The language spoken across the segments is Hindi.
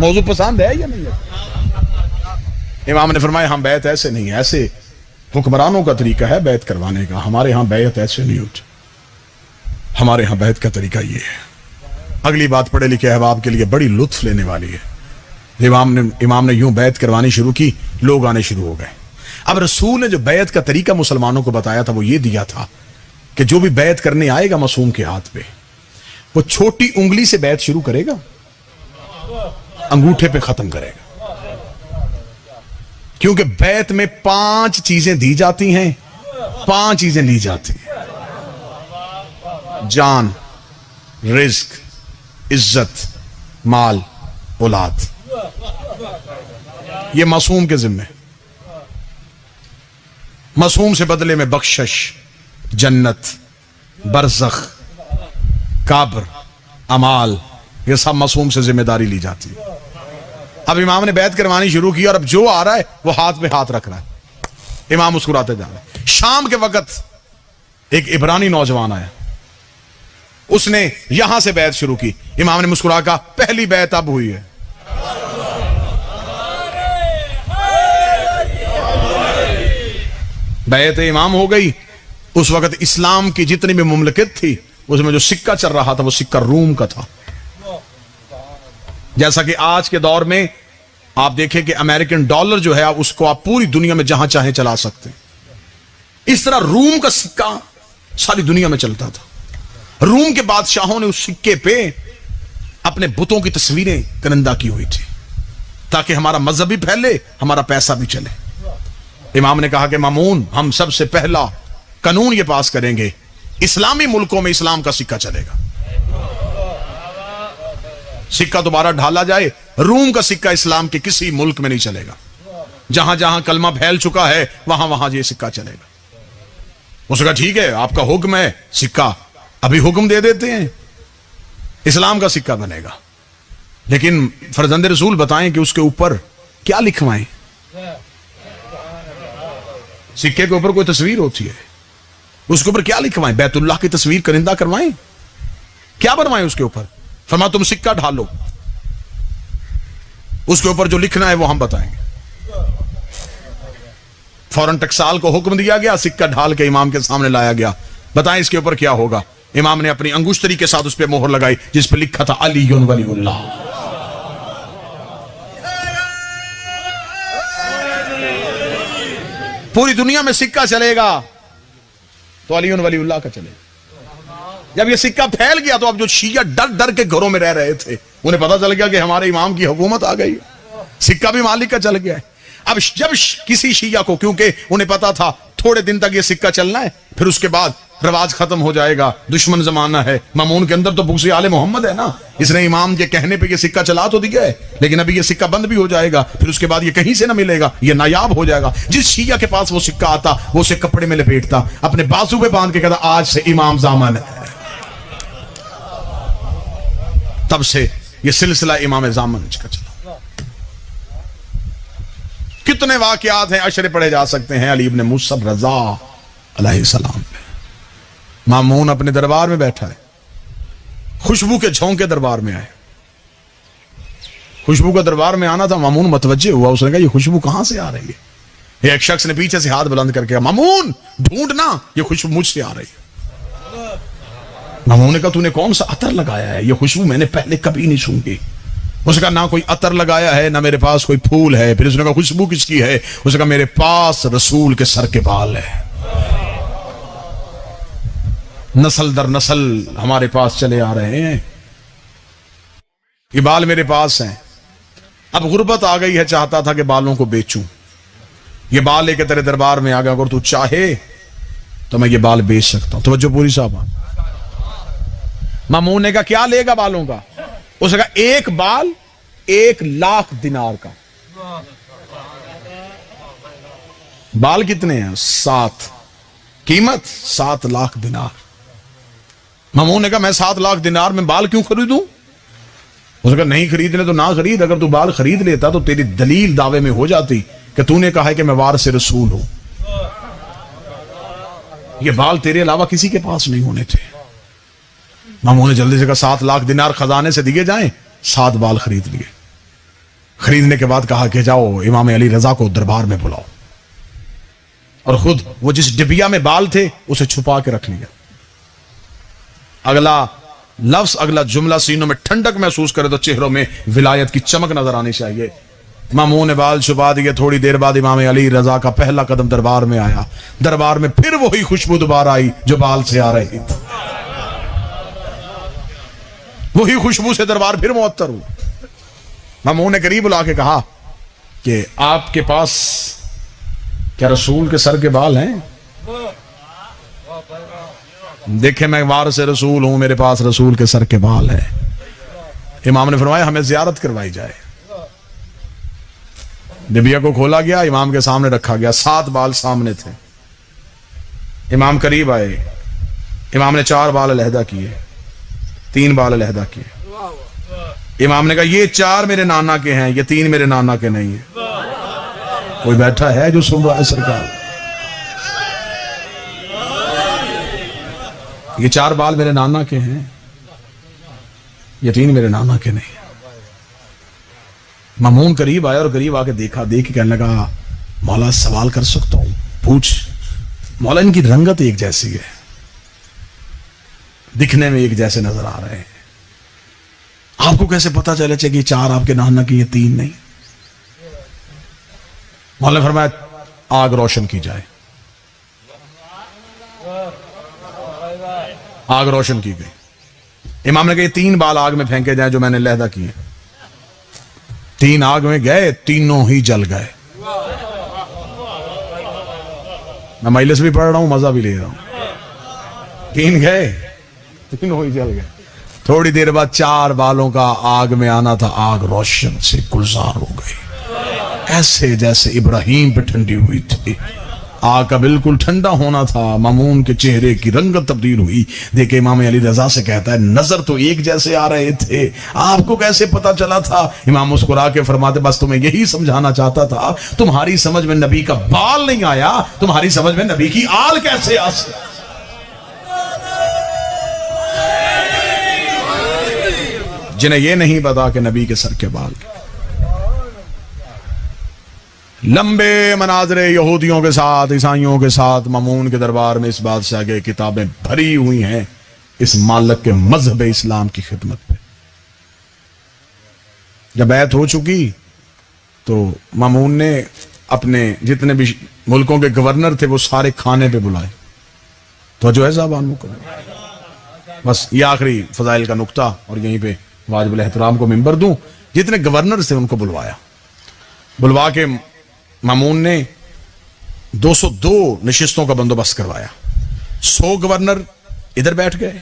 मौजू पसंद है या नहीं है? इमाम ने फरमाया हम बैत ऐसे नहीं, ऐसे हुक्मरानों का तरीका है बैत करवाने का, हमारे यहाँ बैत ऐसे नहीं होती, हमारे यहाँ बैत का तरीका ये है। अगली बात पढ़े लिखे अहबाब के लिए बड़ी लुत्फ लेने वाली है। इमाम ने यूं बैत करवानी शुरू की, लोग आने शुरू हो गए। अब रसूल ने जो बैत का तरीका मुसलमानों को बताया था वो ये दिया था कि जो भी बैत करने आएगा मासूम के हाथ पे, वो छोटी उंगली से बैत शुरू करेगा, अंगूठे पे खत्म करेगा। क्योंकि बैत में 5 चीजें दी जाती हैं, 5 चीजें ली जाती हैं, जान, रिज्क, इज्जत, माल, औलाद। ये मासूम के जिम्मे। मासूम से बदले में बख्शिश, जन्नत, बरज़ख, काब्र, अमाल, ये सब मासूम से जिम्मेदारी ली जाती है। अब इमाम ने बैत करवानी शुरू की और अब जो आ रहा है वो हाथ में हाथ रख रहा है। इमाम मुस्कुराते जा रहे हैं। शाम के वक्त एक इब्रानी नौजवान आया, उसने यहां से बैत शुरू की। इमाम ने मुस्कुरा कहा पहली बैत अब हुई है। बैत इमाम हो गई। उस वक्त इस्लाम की जितनी भी मुमलकत थी उसमें जो सिक्का चल रहा था वो सिक्का रूम का था। जैसा कि आज के दौर में आप देखें कि अमेरिकन डॉलर जो है उसको आप पूरी दुनिया में जहां चाहे चला सकते हैं, इस तरह रूम का सिक्का सारी दुनिया में चलता था। रूम के बादशाहों ने उस सिक्के पे अपने बुतों की तस्वीरें कनिंदा की हुई थी ताकि हमारा मजहब भी फैले, हमारा पैसा भी चले। इमाम ने कहा कि मामून, हम सबसे पहला कानून ये पास करेंगे, इस्लामी मुल्कों में इस्लाम का सिक्का चलेगा। सिक्का दोबारा ढाला जाए, रूम का सिक्का इस्लाम के किसी मुल्क में नहीं चलेगा। जहां जहां कलमा फैल चुका है वहां वहां ये सिक्का चलेगा। उसने कहा ठीक है, आपका हुक्म है, सिक्का अभी हुक्म दे देते हैं, इस्लाम का सिक्का बनेगा। लेकिन फरजंद रसूल बताएं कि उसके ऊपर क्या लिखवाएं। सिक्के के ऊपर कोई तस्वीर होती है, उसके ऊपर क्या लिखवाएं? बैतुल्लाह की तस्वीर करिंदा करवाएं? क्या बनवाएं उसके ऊपर? फरमा तुम सिक्का ढालो, उसके ऊपर जो लिखना है वो हम बताएंगे। फौरन टकसाल को हुक्म दिया गया, सिक्का ढाल के इमाम के सामने लाया गया। बताएं इसके ऊपर क्या होगा। इमाम ने अपनी अंगुश्तरी के साथ उस पर मोहर लगाई जिस पर लिखा था अलीयुन वलीउल्लाह। पूरी दुनिया में सिक्का चलेगा तो अलीयुन वलीउल्लाह का चलेगा। जब ये सिक्का फैल गया तो अब जो शिया डर डर के घरों में रह रहे थे उन्हें पता चल गया कि हमारे इमाम की हुकूमत आ गई, सिक्का भी मालिक का चल गया है। अब जब किसी शिया को, क्योंकि उन्हें पता था थोड़े दिन तक ये सिक्का चलना है, फिर उसके बाद रवाज खत्म हो जाएगा, दुश्मन जमाना है। मामून के अंदर तो बुग़्ज़ आले मोहम्मद है ना, इसने इमाम के कहने पे ये सिक्का चला तो दिया है, लेकिन अभी ये सिक्का बंद भी हो जाएगा, फिर उसके बाद ये कहीं से ना मिलेगा, ये नायाब हो जाएगा। जिस शिया के पास वो सिक्का आता वो उसे कपड़े में लपेटता, अपने बाजू पे बांध के कहता आज से इमाम ज़ामन है। तब से ये सिलसिला इमाम ज़ामन का चला। कितने वाकयात हैं, अशरे पढ़े जा सकते हैं। अली इब्न मुसब रज़ा अलैहिस्सलाम पे मामून अपने दरबार में बैठा है, खुशबू के झोंके दरबार में आए। खुशबू का दरबार में आना था, मामून मतवज्जे हुआ, उसने कहा ये खुशबू कहां से आ रही है। एक शख्स ने पीछे से हाथ बुलंद करके कहा मामून ढूंढना, ये खुशबू मुझसे आ रही है। मामून ने कहा तूने कौन सा अतर लगाया है, ये खुशबू मैंने पहले कभी नहीं सूंघी। उसने कहा ना कोई अतर लगाया है, ना मेरे पास कोई फूल है। फिर उसने कहा खुशबू किसकी है? उसने कहा मेरे पास रसूल के सर के बाल है, नस्ल दर नस्ल हमारे पास चले आ रहे हैं, ये बाल मेरे पास हैं। अब गुर्बत आ गई है, चाहता था कि बालों को बेचूं, ये बाल लेके तेरे दरबार में आ गया, अगर तू चाहे तो मैं ये बाल बेच सकता हूं। तवज्जो पूरी साहब। मामून ने कहा क्या लेगा बालों का? उसने कहा एक बाल 1,00,000 दिनार का। बाल कितने हैं? 7, कीमत 7,00,000 दिनार। मामून ने कहा मैं 7,00,000 दिनार में बाल क्यों खरीदूं? उसने कहा नहीं खरीदने तो ना खरीद, अगर तू बाल खरीद लेता तो तेरी दलील दावे में हो जाती कि तूने कहा है कि मैं वारिस रसूल हूं। ये बाल तेरे अलावा किसी के पास नहीं होने थे। मामून ने जल्दी से कहा 7,00,000 दिनार खजाने से दिए जाएं। 7 बाल खरीद लिए। खरीदने के बाद कहा कि जाओ इमाम अली रजा को दरबार में बुलाओ, और खुद वो जिस डिबिया में बाल थे उसे छुपा के रख लिया। अगला लफ्ज, अगला जुमला सीनों में ठंडक महसूस करे तो चेहरों में विलायत की चमक नजर आनी चाहिए। मामून ने बाल छुपा दिए। थोड़ी देर बाद इमाम अली रजा का पहला कदम दरबार में आया। दरबार में फिर वही खुशबू दोबारा आई जो बाल से आ रही थी। वही खुशबू से दरबार फिर मुअत्तर हुआ। मामून ने करीब बुला के कहा कि आपके पास क्या रसूल के सर के बाल हैं? देखे मैं वार से रसूल हूं, मेरे पास रसूल के सर के बाल है। इमाम ने फरमाया हमें जियारत करवाई जाए। डिबिया को खोला गया, इमाम के सामने रखा गया। 7 बाल सामने थे। इमाम करीब आए। इमाम ने 4 बाल अलहदा किए, 3 बाल अलहदा किए। इमाम ने कहा ये 4 मेरे नाना के हैं, ये 3 मेरे नाना के नहीं है। कोई बैठा है जो सुन रहा है सरकार? ये 4 बाल मेरे नाना के हैं, ये 3 मेरे नाना के नहीं। मामून करीब आया और करीब आके देखा। देख के कहने लगा मौला सवाल कर सकता हूं? पूछ। मौला इनकी रंगत एक जैसी है, दिखने में एक जैसे नजर आ रहे हैं, आपको कैसे पता चले कि 4 आपके नाना की, ये 3 नहीं? मौला ने फरमाया आग रोशन की जाए। आग रोशन की गई। इमाम ने कहा 3 बाल आग में फेंके जाए जो मैंने लहदा किए। 3 आग में गए, तीनों ही जल गए। मैं मजलिस भी पढ़ रहा हूं, मजा भी ले रहा हूं। 3 गए, तीनों ही जल गए। थोड़ी देर बाद 4 बालों का आग में आना था, आग रोशन से गुलजार हो गई, ऐसे जैसे इब्राहिम पे ठंडी हुई थी। आग का बिल्कुल ठंडा होना था। मामून के चेहरे की रंगत तब्दील हुई। देखे इमाम अली रजा से कहता है नजर तो एक जैसे आ रहे थे, आपको कैसे पता चला था? इमाम मुस्कुरा के फरमाते बस तुम्हें यही समझाना चाहता था, तुम्हारी समझ में नबी का बाल नहीं आया, तुम्हारी समझ में नबी की आल कैसे आ सकती। जिन्हें यह नहीं पता कि नबी के सर के बाल। लंबे मनाजरे यहूदियों के साथ, ईसाइयों के साथ मामून के दरबार में इस बात से आगे किताबें भरी हुई हैं इस मालिक के मजहब इस्लाम की खिदमत पे। जब बैत हो चुकी तो मामून ने अपने जितने भी मुल्कों के गवर्नर थे वो सारे खाने पे बुलाए। तो जो है साहबान को बस ये आखिरी फजाइल का नुक्ता और यहीं पे वाजिबुल एहतराम को मिंबर दूं। जितने गवर्नर थे उनको बुलवाया। बुलवा के मामून ने 202 नशिस्तों का बंदोबस्त करवाया। 100 गवर्नर इधर बैठ गए,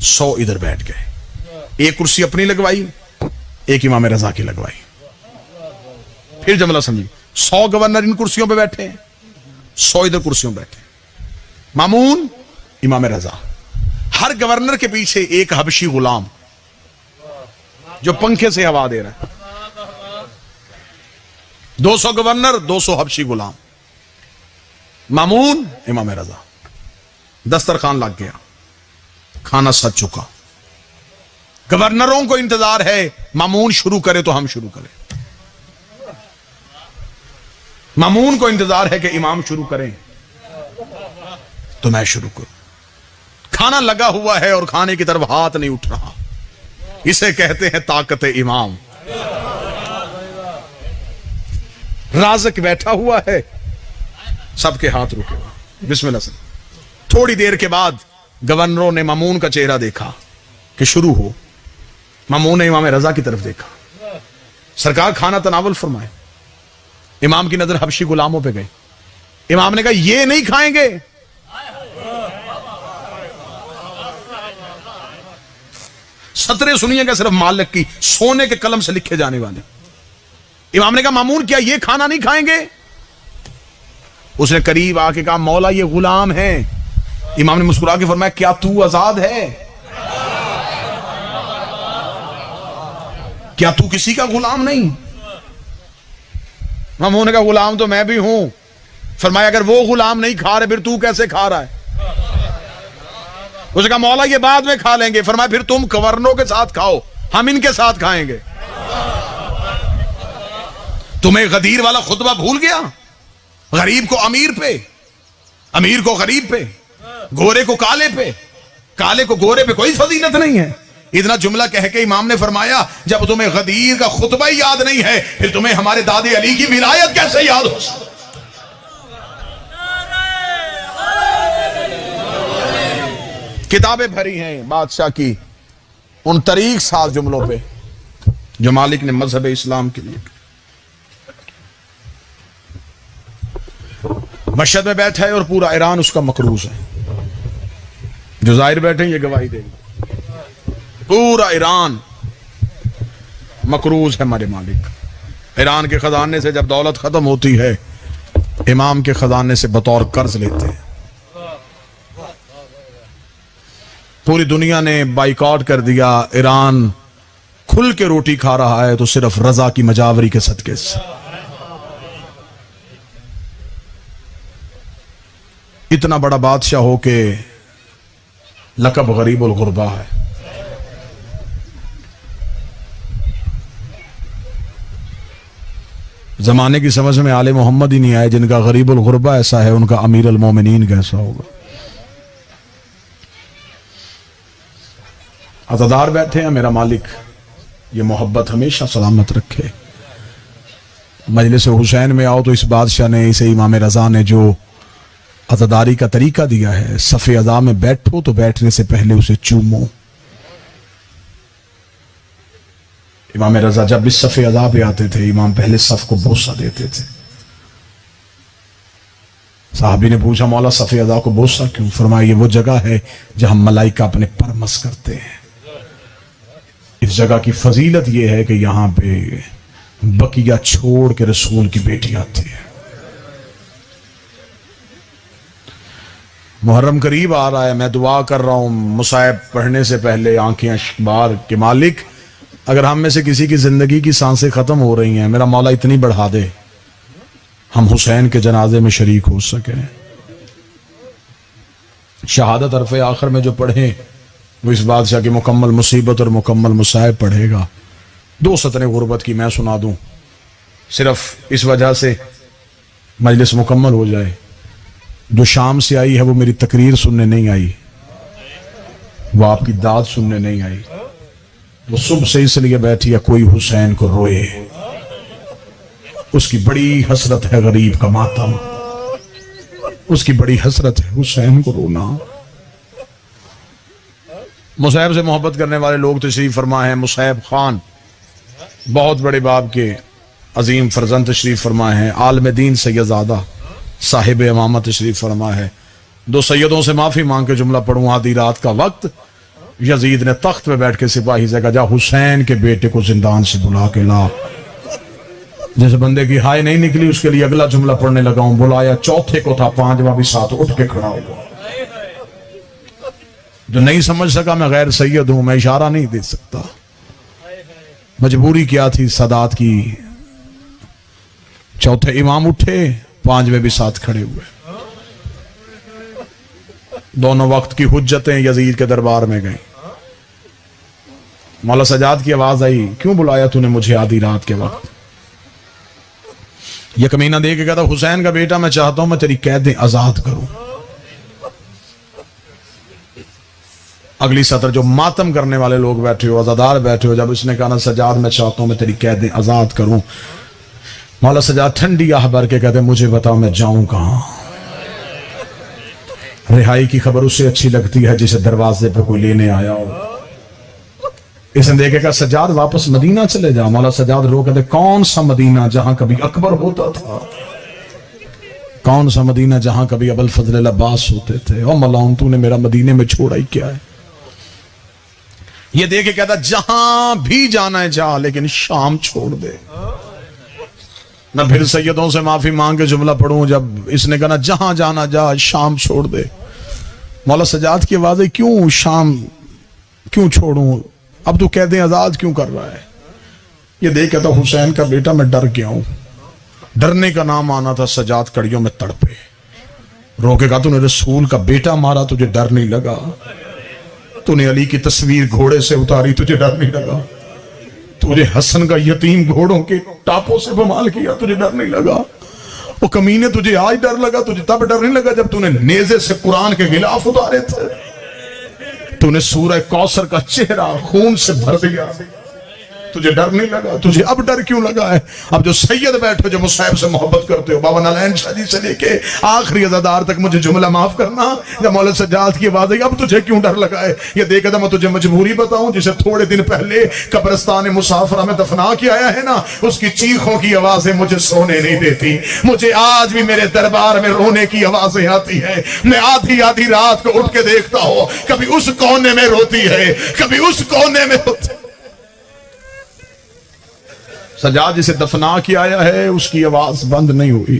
100 इधर बैठ गए। एक कुर्सी अपनी लगवाई, एक इमाम रजा की लगवाई। फिर जमला समझी, 100 गवर्नर इन कुर्सियों पे बैठे, 100 इधर कुर्सियों पे बैठे। मामून, इमाम रजा, हर गवर्नर के पीछे एक हबशी गुलाम जो पंखे से हवा दे रहा है। 200 गवर्नर, 200 हबशी गुलाम। मामून, इमाम रजा। दस्तरखान लग गया, खाना सज चुका। गवर्नरों को इंतजार है मामून शुरू करे तो हम शुरू करें। मामून को इंतजार है कि इमाम शुरू करें तो मैं शुरू करूं। खाना लगा हुआ है और खाने की तरफ हाथ नहीं उठ रहा। इसे कहते हैं ताकत इमाम। राज़िक बैठा हुआ है, सबके हाथ रुके हुए। बिस्मिल्लाह से थोड़ी देर के बाद गवर्नरों ने मामून का चेहरा देखा कि शुरू हो। मामून ने इमाम रजा की तरफ देखा। सरकार खाना तनावल फरमाए। इमाम की नजर हबशी गुलामों पे गई। इमाम ने कहा ये नहीं खाएंगे। सतरे सुनिएगा सिर्फ मालिक की, सोने के कलम से लिखे जाने वाले। इमाम ने कहा मामून क्या ये खाना नहीं खाएंगे? उसने करीब आके कहा मौला ये गुलाम है। इमाम ने मुस्कुरा के फरमाया क्या तू आजाद है? क्या तू किसी का गुलाम नहीं? मामून ने कहा गुलाम तो मैं भी हूं। फरमाया अगर वो गुलाम नहीं खा रहे फिर तू कैसे खा रहा है? उसने कहा मौला ये बाद में खा लेंगे। फरमाया फिर तुम गवर्नरों के साथ खाओ, हम इनके साथ खाएंगे। तुम्हें गदीर वाला खुतबा भूल गया? गरीब को अमीर पे, अमीर को गरीब पे, गोरे को काले पे, काले को गोरे पे कोई फजीलत नहीं है। इतना जुमला कह के इमाम ने फरमाया, जब तुम्हें गदीर का खुतबा ही याद नहीं है, फिर तुम्हें हमारे दादे अली की विलायत कैसे याद हो? किताबें भरी हैं बादशाह की उन तरीक साज जुमलों पे जो मालिक ने मजहब इस्लाम के लिए। मशहद में बैठा है और पूरा ईरान उसका मकरूज है। जो जाहिर बैठे ये गवाही देंगे, पूरा ईरान मकरूज है हमारे मालिक। ईरान के खजाने से जब दौलत खत्म होती है, इमाम के खजाने से बतौर कर्ज लेते हैं। पूरी दुनिया ने बाइकआउट कर दिया, ईरान खुल के रोटी खा रहा है तो सिर्फ रजा की मजावरी के सदके से। इतना बड़ा बादशाह हो के लकब गरीबुल गुरबा है। जमाने की समझ में आले मोहम्मद ही नहीं आए, जिनका गरीबुल गुरबा ऐसा है उनका अमीर अल मोमिनीन कैसा होगा। अज़ादार बैठे हैं, मेरा मालिक ये मोहब्बत हमेशा सलामत रखे। मजलिस हुसैन में आओ तो इस बादशाह ने, इसे इमाम रजा ने जो अज़ादारी का तरीका दिया है, सफ़े अज़ा में बैठो तो बैठने से पहले उसे चूमो। इमाम रजा जब इस सफ़े अज़ा पे आते थे, इमाम पहले सफ को बोसा देते थे। साहबी ने पूछा, मौला सफ़े अज़ा को बोसा क्यों? फरमाया, ये वो जगह है जहां मलाइका अपने पर मस करते हैं। इस जगह की फजीलत यह है कि यहां पे बकिया छोड़ के रसूल की बेटी आती है। मुहर्रम करीब आ रहा है, मैं दुआ कर रहा हूं मुसाहिब पढ़ने से पहले आंखें बार के मालिक, अगर हम में से किसी की जिंदगी की सांसें खत्म हो रही हैं, मेरा मौला इतनी बढ़ा दे हम हुसैन के जनाजे में शरीक हो सके। शहादत अरफ़े आखिर में जो पढ़े वो इस बादशाह की मुकम्मल मुसीबत और मुकम्मल मुसाइब पढ़ेगा। 2 सतरें गुर्बत की मैं सुना दूं, सिर्फ इस वजह से मजलिस मुकम्मल हो जाए। जो शाम से आई है वो मेरी तकरीर सुनने नहीं आई, वो आपकी दाद सुनने नहीं आई, वो सुबह से इसलिए बैठी है कोई हुसैन को रोए। उसकी बड़ी हसरत है गरीब का मातम, उसकी बड़ी हसरत है हुसैन को रोना। मुसाहिब से मोहब्बत करने वाले लोग तशरीफ फरमा हैं। मुसाहिब खान बहुत बड़े बाप के अजीम फर्जंद तशरीफ फरमा हैं। आलम दीन सैयदजादा साहिब इमामत तशरीफ फरमा है। 2 सैयदों से माफी मांग के जुमला पढ़ूं। आधी रात का वक्त यजीद ने तख्त पे बैठ के सिपाही से कहा, जा हुसैन के बेटे को जिंदान से बुला के ला। जिस बंदे की हाय नहीं निकली उसके लिए अगला जुमला पढ़ने लगा हूं। बुलाया चौथे को था, 5वां भी साथ उठ के खड़ा हुआ। जो नहीं समझ सका मैं गैर सैयद हूं, मैं इशारा नहीं दे सकता। मजबूरी क्या थी सदात की। चौथे इमाम उठे, 5वें भी साथ खड़े हुए। दोनों वक्त की हुज्जतें यजीद के दरबार में गई। मौला सजाद की आवाज आई, क्यों बुलाया तूने मुझे आधी रात के वक्त? यह कमीना दे के कहता, हुसैन का बेटा मैं चाहता हूं मैं तेरी कैदें आजाद करूं। अगली सत्र जो मातम करने वाले लोग बैठे हो, अज़ादार बैठे हो, जब इसने कहा ना सजाद मैं चाहता हूं मैं तेरी कैदें आजाद करूं, मौला सजाद ठंडी आह भर के कहते, मुझे बताओ मैं जाऊं कहां? रिहाई की खबर उससे अच्छी लगती है जिसे दरवाजे पे कोई लेने आया हो। इसने देखे कहा, सजाद वापस मदीना चले जा। मौला सजाद रो कहते, कौन सा मदीना जहां कभी अकबर होता था? कौन सा मदीना जहां कभी अबुल फजल अब्बास होते थे? और मौला तूने मेरा मदीने में छोड़ा ही क्या है? ये देखे कहता, जहां भी जाना है जा, लेकिन शाम छोड़ दे। मैं फिर सैयदों से माफी मांग के जुमला पढ़ूं। जब इसने कहा, जहां जाना जा, शाम छोड़ दे। मौला सजाद की आवाज है, क्यों शाम क्यों छोड़ूं? अब तू कहते आजाद क्यों कर रहा है? ये देख कहता, हुसैन का बेटा मैं डर गया हूं। डरने का नाम आना था। सजाद कड़ियों में तड़पे, रोके कहा, तूने रसूल का बेटा मारा, तुझे डर नहीं लगा? तूने अली की तस्वीर घोड़े से उतारी, तुझे डर नहीं लगा? तुझे हसन का यतीम घोड़ों के टापों से बमाल किया, तुझे डर नहीं लगा? वो कमीने, तुझे आज डर लगा? तुझे तब डर नहीं लगा जब तूने नेज़े से कुरान के गिलाफ उतारे थे? तूने सूरह कौसर का चेहरा खून से भर दिया, तुझे डर नहीं लगा? तुझे अब डर क्यों लगा है? अब जो सैयद बैठो, जो मुसाहिब से मोहब्बत करते हो, बाबा नारायण शाह जी से लेके आखिरी अज़ादार तक, मुझे जुमला माफ करना, जब मौलवी सज्जाद की आवाज आई, अब तुझे क्यों डर लगा है? ये देख मैं तुझे मजबूरी बताऊं, जिसे थोड़े दिन पहले कब्रिस्तान मुसाफरा में दफना के आया है ना, उसकी चीखों की आवाजें मुझे सोने नहीं देती। मुझे आज भी मेरे दरबार में रोने की आवाजें आती है। मैं आधी आधी रात को उठ के देखता हूं, कभी उस कोने में रोती है, कभी उस कोने में रोती। सज्जाद जिसे दफना के आया है, उसकी आवाज बंद नहीं हुई,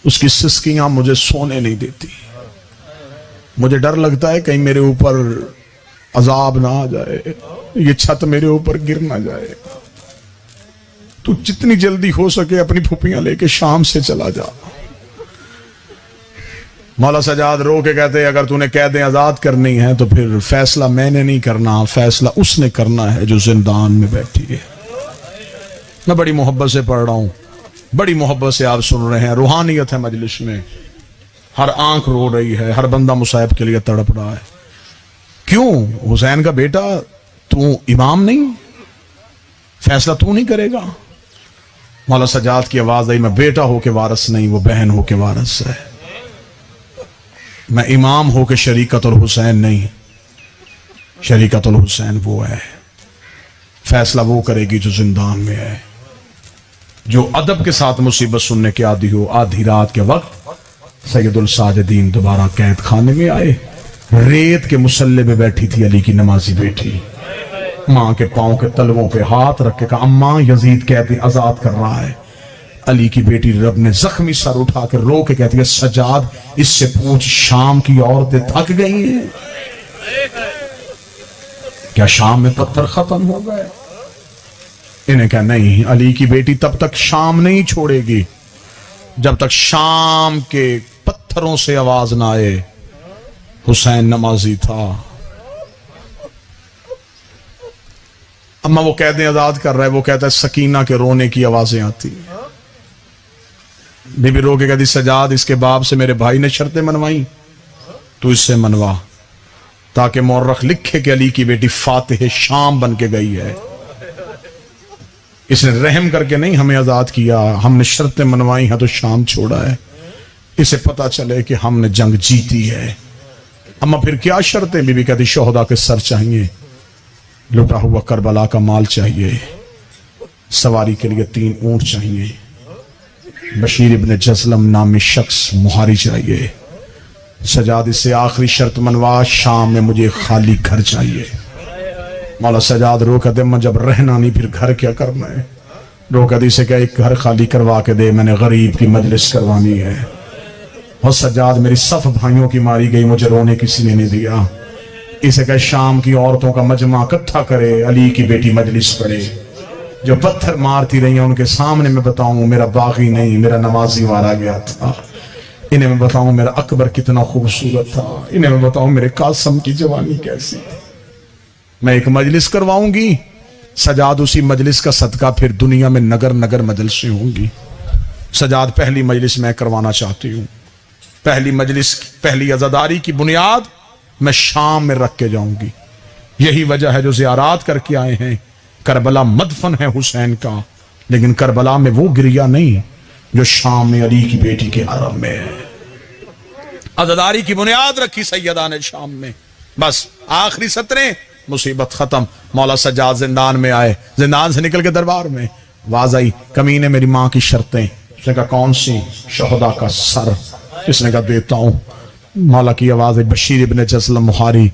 उसकी सिसकियां मुझे सोने नहीं देती। मुझे डर लगता है कहीं मेरे ऊपर अजाब ना आ जाए, ये छत मेरे ऊपर गिर ना जाए। तू जितनी जल्दी हो सके अपनी फुफियां लेके शाम से चला जा। मौला सज्जाद रो के कहते, अगर तूने कैदें आजाद करनी है तो फिर फैसला मैंने नहीं करना, फैसला उसने करना है जो जिंदान में बैठी है। मैं बड़ी मोहब्बत से पढ़ रहा हूं, बड़ी मोहब्बत से आप सुन रहे हैं, रूहानियत है मजलिस में, हर आंख रो रही है, हर बंदा मुसाहिब के लिए तड़प रहा है। क्यों? हुसैन का बेटा, तू इमाम नहीं? फैसला तू नहीं करेगा? मौला सज्जाद की आवाज आई, मैं बेटा होके वारस नहीं, वो बहन होके वारस है। मैं इमाम होके शरीकतुल हुसैन नहीं, शरीकतुल हुसैन वो है। फैसला वो करेगी जो जिंदान में है, जो अदब के साथ मुसीबत सुनने के आदी हो। आधी रात के वक्त सैयदुल साजिदीन दोबारा कैद खाने में आए। रेत के मुसल्ले पे बैठी थी अली की नमाजी बेटी, मां के पांव के तलवों पे हाथ रख के कहा, अम्मा यजीद कैद आजाद कर रहा है। अली की बेटी रब ने जख्मी सर उठा के रो के कहती है, सज्जाद इससे पूछ शाम की औरतें थक गई हैं क्या? शाम में पत्थर खत्म हो गए? इन्हें कहा नहीं, अली की बेटी तब तक शाम नहीं छोड़ेगी जब तक शाम के पत्थरों से आवाज ना आए, हुसैन नमाजी था। अम्मा वो कैदें आजाद कर रहा है, वो कहता है सकीना के रोने की आवाजें आती। बीबी रो के कहती, सज्जाद इसके बाप से मेरे भाई ने शर्तें मनवाई, तू इससे मनवा, ताकि मौरख लिखे कि अली की बेटी फातिह शाम बन के गई है। इसने रहम करके नहीं हमें आजाद किया, हमने शर्तें मनवाई हैं तो शाम छोड़ा है, इसे पता चले कि हमने जंग जीती है। अम्मा फिर क्या शर्तें? बीबी कहती, शोहदा के सर चाहिए, लुटा हुआ करबला का माल चाहिए, सवारी के लिए 3 ऊंट चाहिए, बशीर इब्ने जसलम नामी शख्स मुहारी चाहिए। सज्जाद इससे आखिरी शर्त मनवा, शाम में मुझे खाली घर चाहिए। मौला सज्जाद रो कहते, मैं जब रहना नहीं फिर घर क्या करना है? रो कहते इसे क्या एक घर खाली करवा के दे, मैंने गरीब की मजलिस करवानी है। और सज्जाद मेरी सफ भाइयों की मारी गई, मुझे रोने किसी ने नहीं दिया। इसे कह शाम की औरतों का मजमा इकट्ठा करे, अली की बेटी मजलिस पढ़े, जो पत्थर मारती रही उनके सामने मैं बताऊं मेरा बागी नहीं, मेरा नमाजी मारा गया था। इन्हें मैं बताऊं मेरा अकबर कितना खूबसूरत था, इन्हें मैं बताऊं मेरे कासम की जवानी कैसी थी। मैं एक मजलिस करवाऊंगी, सजाद उसी मजलिस का सदका फिर दुनिया में नगर नगर मजलिसें होंगी। सजाद पहली मजलिस मैं करवाना चाहती हूं, पहली मजलिस, पहली अज़ादारी की बुनियाद मैं शाम में रख के जाऊंगी। यही वजह है जो ज़ियारात करके आए हैं। करबला मदफन है हुसैन का, लेकिन करबला में वो गिरिया नहीं जो शाम में अली की बेटी के हरम में है। अज़ादारी की बुनियाद रखी सैयदा ने शाम में, बस आखिरी सत्रें, मुसीबत खत्म। मौला सज्जाद जिंदान में आए, जिंदान से निकल के दरबार में आवाज आई, कमीने मेरी मां की शर्तें। उसने कहा कौन सी? शोहदा का सर। इसने कहा देता हूं। मौला की आवाज आई, बशीर इब्ने जसलम मुहारी।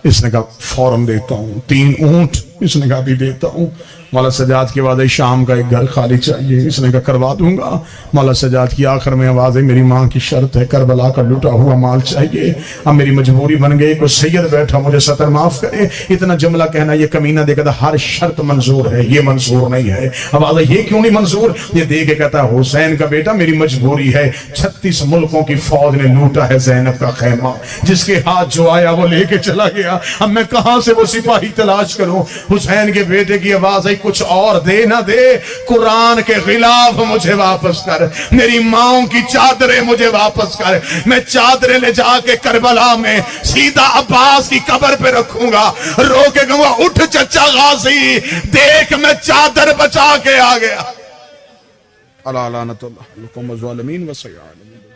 इसने कहा फौरन देता हूं। 3 ऊंट। इसने कहा भी देता हूं। मौला सज्जाद की आवाज आई, शाम का एक घर खाली चाहिए। इसने कहा करवा दूंगा। मौला सज्जाद की आखिर में आवाज आई, मेरी मां की शर्त है, करबला का लुटा हुआ माल चाहिए। अब मेरी मजबूरी बन गई, कोई सैयद बैठा मुझे सतर माफ करे। इतना जुमला कहना ये कमीना दे कहता हर शर्त मंजूर है, ये मंजूर नहीं है। आवाज आई, ये क्यों नहीं मंजूर? ये दे के कहता हुसैन का बेटा मेरी मजबूरी है, 36 मुल्कों की फौज ने लूटा है ज़ैनब का खैमा, जिसके हाथ जो आया वो लेके चला गया। अब मैं कहां से वो सिपाही तलाश करूं? हुसैन के बेटे की आवाज आई, कुछ और दे ना दे, कुरान के खिलाफ मुझे वापस कर, मेरी माओ की चादरें मुझे वापस कर, मैं चादरें ले जाके करबला में सीधा अब्बास की कब्र पे रखूंगा, रो के कहूंगा उठ चचा गाजी, देख मैं चादर बचा के आ गया। अला लानतुल्लाह अलैकुम व ज़ालिमीन व सय्यिद।